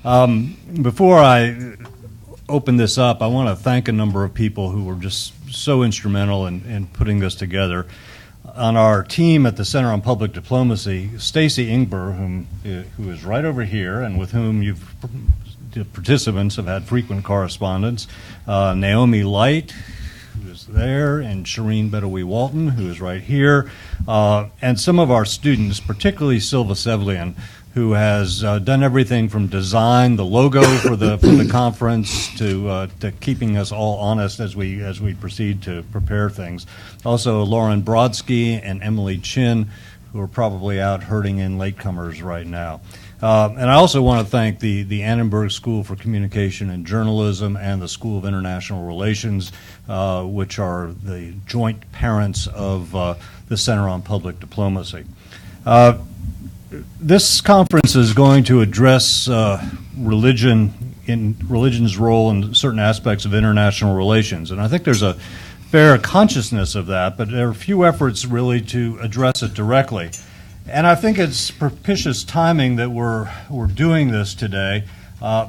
Before I open this up, I want to thank a number of people who were just so instrumental in putting this together. On our team at the Center on Public Diplomacy, Stacy Ingber, who is right over here and with whom the participants have had frequent correspondence, Naomi Light, who is there, and Shireen Bedowi-Walton, who is right here, and some of our students, particularly Silva Sevlian, who has done everything from design the logo for the conference to keeping us all honest as we proceed to prepare things. Also, Lauren Brodsky and Emily Chin, who are probably out herding in latecomers right now. And I also want to thank the Annenberg School for Communication and Journalism and the School of International Relations, which are the joint parents of the Center on Public Diplomacy. This conference is going to address religion's role in certain aspects of international relations, and I think there's a fair consciousness of that, but there are few efforts really to address it directly. And I think it's propitious timing that we're doing this today.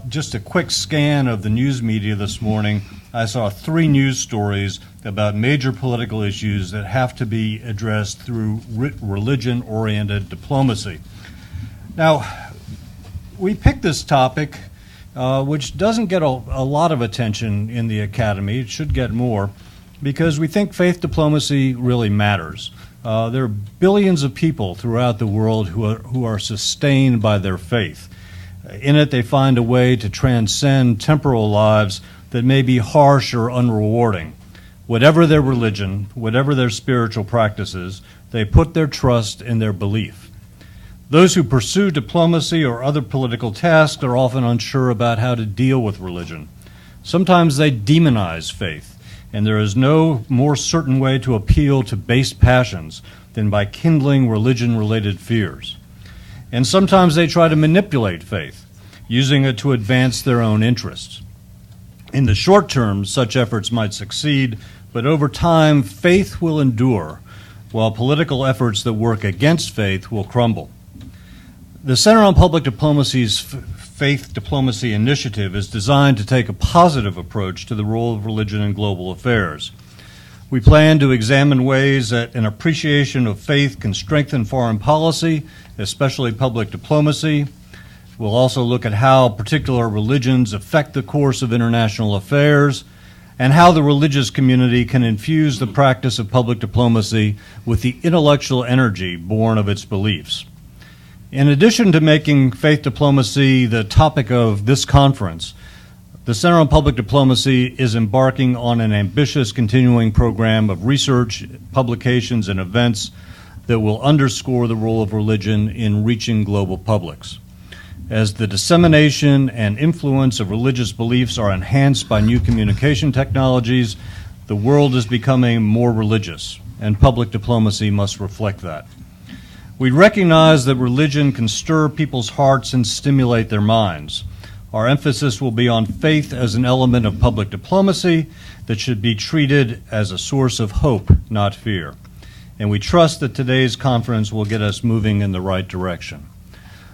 Just a quick scan of the news media this morning, I saw 3 news stories about major political issues that have to be addressed through religion-oriented diplomacy. Now, we picked this topic, which doesn't get a lot of attention in the academy. It should get more, because we think faith diplomacy really matters. There are billions of people throughout the world who are sustained by their faith. In it, they find a way to transcend temporal lives that may be harsh or unrewarding. Whatever their religion, whatever their spiritual practices, they put their trust in their belief. Those who pursue diplomacy or other political tasks are often unsure about how to deal with religion. Sometimes they demonize faith, and there is no more certain way to appeal to base passions than by kindling religion-related fears. And sometimes they try to manipulate faith, using it to advance their own interests. In the short term, such efforts might succeed, but over time, faith will endure, while political efforts that work against faith will crumble. The Center on Public Diplomacy's Faith Diplomacy Initiative is designed to take a positive approach to the role of religion in global affairs. We plan to examine ways that an appreciation of faith can strengthen foreign policy, especially public diplomacy. We'll also look at how particular religions affect the course of international affairs, and how the religious community can infuse the practice of public diplomacy with the intellectual energy born of its beliefs. In addition to making faith diplomacy the topic of this conference, the Center on Public Diplomacy is embarking on an ambitious continuing program of research, publications, and events that will underscore the role of religion in reaching global publics. As the dissemination and influence of religious beliefs are enhanced by new communication technologies, the world is becoming more religious, and public diplomacy must reflect that. We recognize that religion can stir people's hearts and stimulate their minds. Our emphasis will be on faith as an element of public diplomacy that should be treated as a source of hope, not fear. And we trust that today's conference will get us moving in the right direction.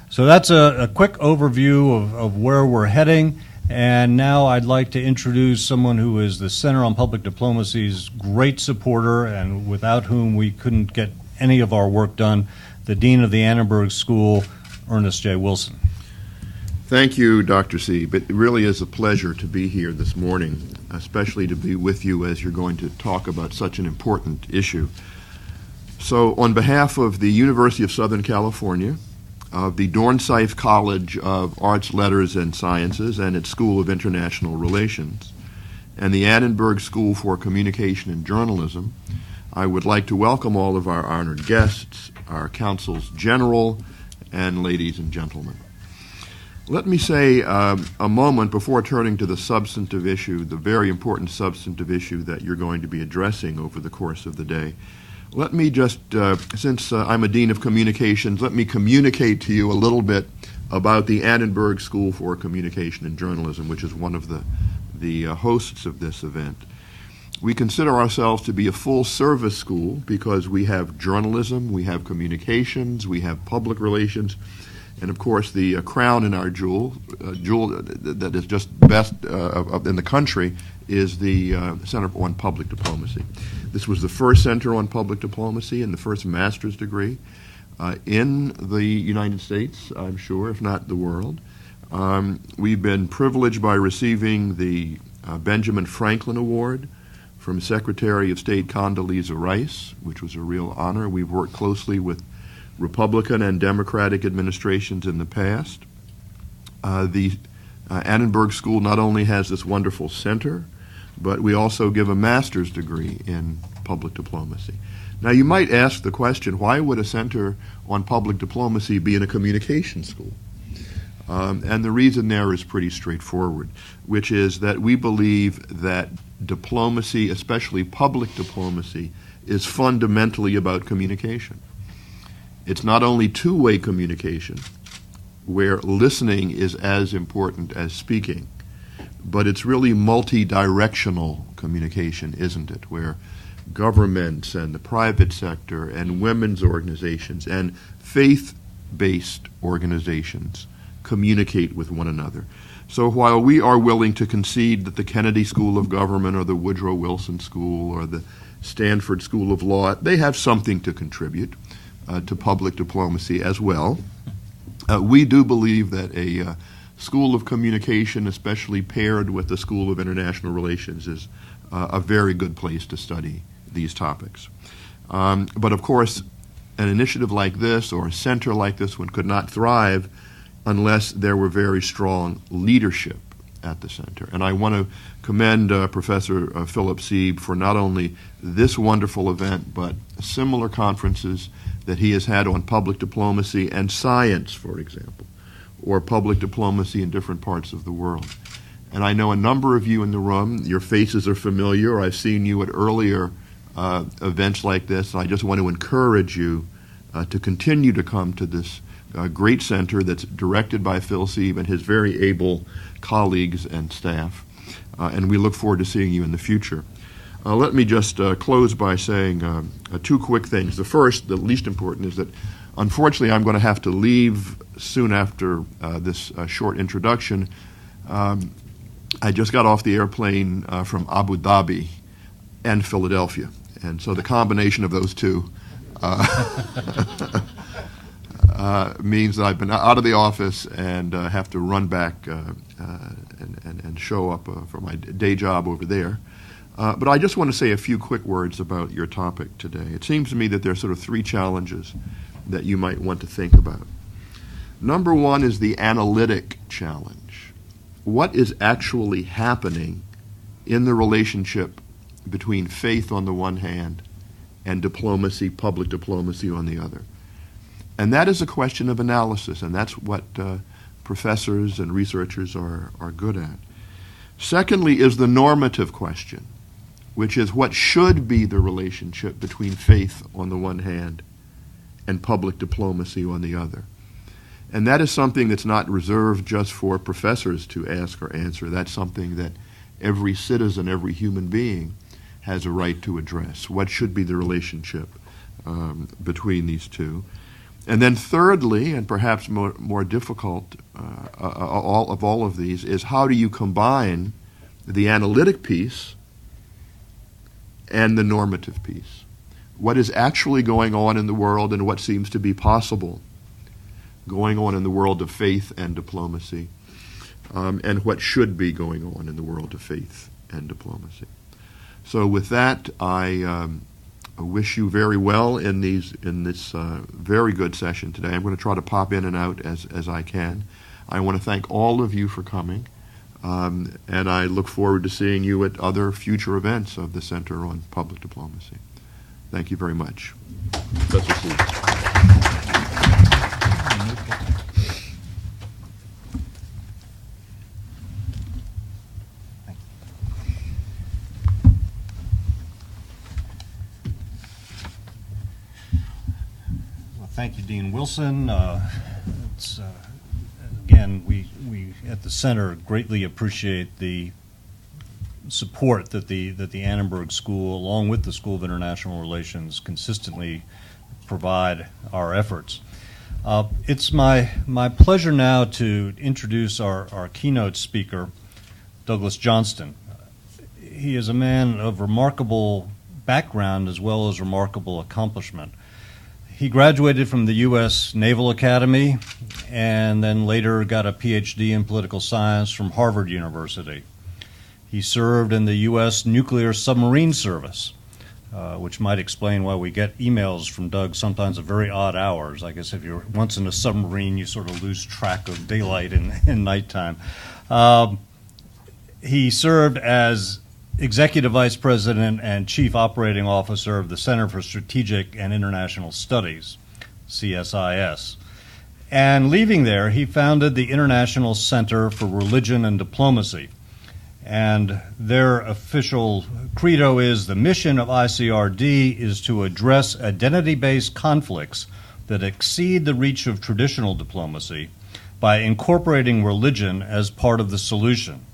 So that's a quick overview of where we're heading. And now I'd like to introduce someone who is the Center on Public Diplomacy's great supporter and without whom we couldn't get any of our work done, the Dean of the Annenberg School, Ernest J. Wilson. Thank you, Dr. Seib. It really is a pleasure to be here this morning, especially to be with you as you're going to talk about such an important issue. So on behalf of the University of Southern California, of the Dornsife College of Arts, Letters, and Sciences and its School of International Relations, and the Annenberg School for Communication and Journalism, I would like to welcome all of our honored guests, our consuls general, and ladies and gentlemen. Let me say a moment before turning to the substantive issue, the very important substantive issue that you're going to be addressing over the course of the day. Let me just, since I'm a Dean of Communications, let me communicate to you a little bit about the Annenberg School for Communication and Journalism, which is one of the hosts of this event. We consider ourselves to be a full-service school because we have journalism, we have communications, we have public relations, And of course, the crown in our jewel that is just best in the country is the Center on Public Diplomacy. This was the first center on public diplomacy and the first master's degree in the United States, I'm sure, if not the world. We've been privileged by receiving the Benjamin Franklin Award from Secretary of State Condoleezza Rice, which was a real honor. We've worked closely with Republican and Democratic administrations in the past. The Annenberg School not only has this wonderful center, but we also give a master's degree in public diplomacy. Now, you might ask the question, why would a center on public diplomacy be in a communication school? And the reason there is pretty straightforward, which is that we believe that diplomacy, especially public diplomacy, is fundamentally about communication. It's not only two-way communication, where listening is as important as speaking, but it's really multi-directional communication, isn't it, where governments and the private sector and women's organizations and faith-based organizations communicate with one another. So while we are willing to concede that the Kennedy School of Government or the Woodrow Wilson School or the Stanford School of Law, they have something to contribute to public diplomacy as well, we do believe that a School of Communication, especially paired with the School of International Relations, is a very good place to study these topics. But of course, an initiative like this or a center like this one could not thrive unless there were very strong leadership at the center. And I want to commend Professor Philip Seib for not only this wonderful event, but similar conferences that he has had on public diplomacy and science, for example, or public diplomacy in different parts of the world. And I know a number of you in the room, your faces are familiar, I've seen you at earlier events like this, and I just want to encourage you to continue to come to this great center that's directed by Phil Seib and his very able colleagues and staff. And we look forward to seeing you in the future. Let me just close by saying two quick things. The first, the least important, is that unfortunately I'm going to have to leave soon after this short introduction. I just got off the airplane from Abu Dhabi and Philadelphia. And so the combination of those two means that I've been out of the office and have to run back and show up for my day job over there. But I just want to say a few quick words about your topic today. It seems to me that there are sort of three challenges that you might want to think about. Number one is the analytic challenge. What is actually happening in the relationship between faith on the one hand and diplomacy, public diplomacy on the other? And that is a question of analysis, and that's what professors and researchers are good at. Secondly is the normative question, which is what should be the relationship between faith on the one hand and public diplomacy on the other. And that is something that's not reserved just for professors to ask or answer. That's something that every citizen, every human being has a right to address. What should be the relationship between these two? And then thirdly, and perhaps more difficult all of these, is how do you combine the analytic piece and the normative piece? What is actually going on in the world and what seems to be possible going on in the world of faith and diplomacy, and what should be going on in the world of faith and diplomacy. So with that, I wish you very well in this very good session today. I'm going to try to pop in and out as I can. I want to thank all of you for coming, and I look forward to seeing you at other future events of the Center on Public Diplomacy. Thank you very much. Professor Seib. Thank you, Dean Wilson. Again, we at the center greatly appreciate the support that the Annenberg School, along with the School of International Relations, consistently provide our efforts. It's my pleasure now to introduce our keynote speaker, Douglas Johnston. He is a man of remarkable background as well as remarkable accomplishment. He graduated from the U.S. Naval Academy and then later got a PhD in political science from Harvard University. He served in the U.S. Nuclear Submarine Service, which might explain why we get emails from Doug sometimes at very odd hours. I guess if you're once in a submarine, you sort of lose track of daylight and nighttime. He served as Executive Vice President and Chief Operating Officer of the Center for Strategic and International Studies, CSIS. And leaving there, he founded the International Center for Religion and Diplomacy. And their official credo is the mission of ICRD is to address identity-based conflicts that exceed the reach of traditional diplomacy by incorporating religion as part of the solution.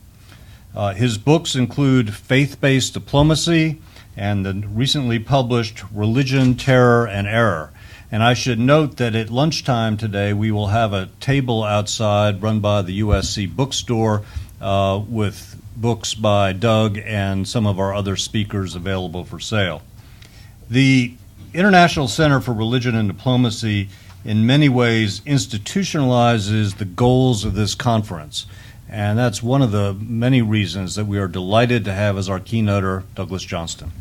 His books include Faith-Based Diplomacy and the recently published Religion, Terror, and Error. And I should note that at lunchtime today we will have a table outside run by the USC bookstore with books by Doug and some of our other speakers available for sale. The International Center for Religion and Diplomacy in many ways institutionalizes the goals of this conference. And that's one of the many reasons that we are delighted to have as our keynoter Douglas Johnston.